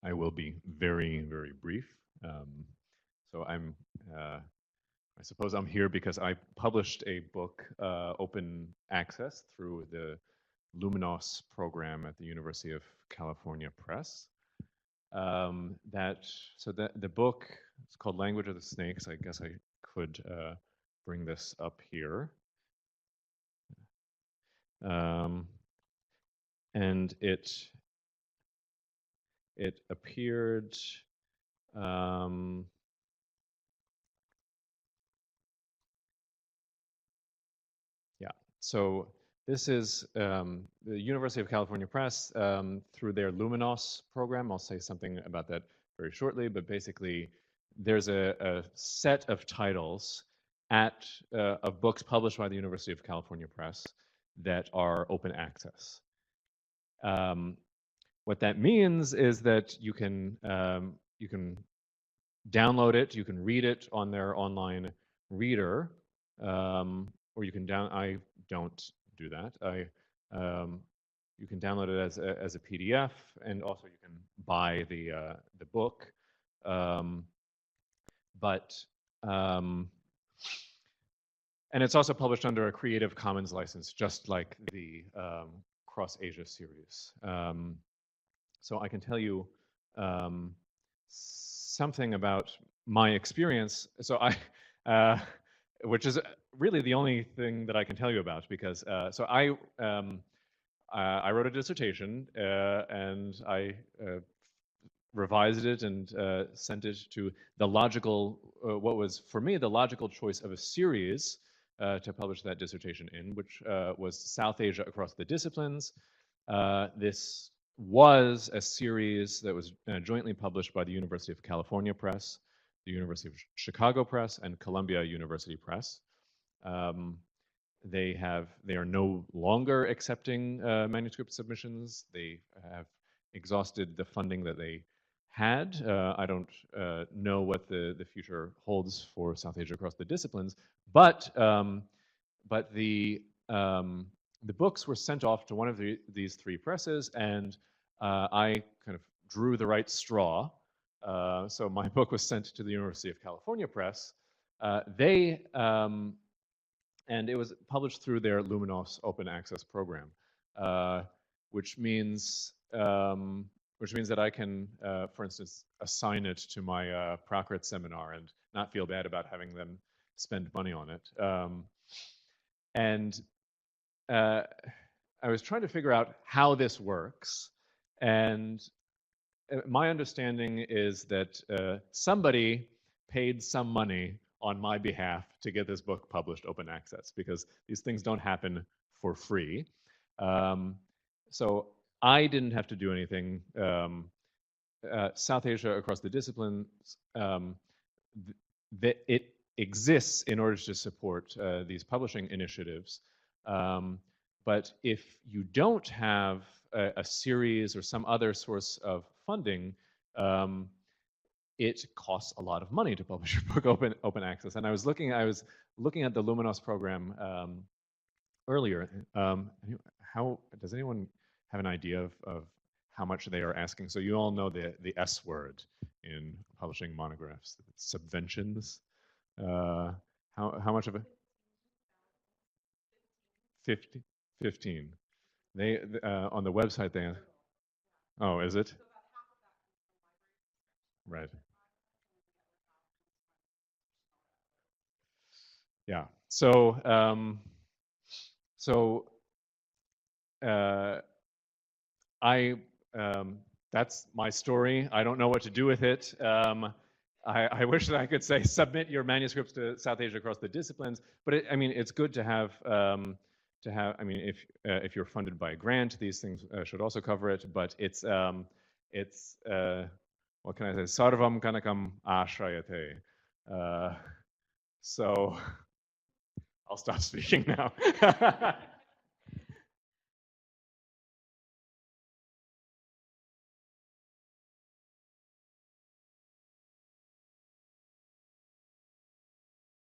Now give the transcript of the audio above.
I will be very, very brief. So I suppose I'm here because I published a book, open access, through the Luminos program at the University of California Press. So the book is called Language of the Snakes. I guess I could bring this up here. And it appeared, yeah, so this is the University of California Press through their Luminos program. I'll say something about that very shortly, but basically there's a set of titles of books published by the University of California Press that are open access. What that means is that you can download it, you can read it on their online reader, or you can I don't do that. You can download it as a PDF, and also you can buy the book. And it's also published under a Creative Commons license, just like the Cross Asia series. So I can tell you something about my experience. So which is really the only thing that I can tell you about, because so I wrote a dissertation and I revised it and sent it to the logical, what was for me the logical choice of a series to publish that dissertation in, which was South Asia Across the Disciplines. This was a series that was jointly published by the University of California Press, the University of Chicago Press, and Columbia University Press. They are no longer accepting manuscript submissions. They have exhausted the funding that they had. I don't know what the future holds for South Asia Across the Disciplines, but the books were sent off to one of these three presses, and I kind of drew the right straw. So my book was sent to the University of California Press. And it was published through their Luminos open access program, which means that I can, for instance, assign it to my Prakrit seminar and not feel bad about having them spend money on it. And I was trying to figure out how this works, and my understanding is that somebody paid some money on my behalf to get this book published open access, because these things don't happen for free. So I didn't have to do anything. South Asia Across the Disciplines, it exists in order to support these publishing initiatives. But if you don't have a series or some other source of funding, it costs a lot of money to publish your book open access. And I was looking at the Luminos program earlier. How does anyone have an idea of how much they are asking? So you all know the S word in publishing monographs, subventions. How much of it? 15. They on the website they. Oh, is it? Right. Yeah. So that's my story. I don't know what to do with it. I wish that I could say submit your manuscripts to South Asia Across the Disciplines, but I mean, it's good to have. I mean, if you're funded by a grant, these things should also cover it. But it's what can I say? Sarvam kanakam ashrayate. So I'll stop speaking now.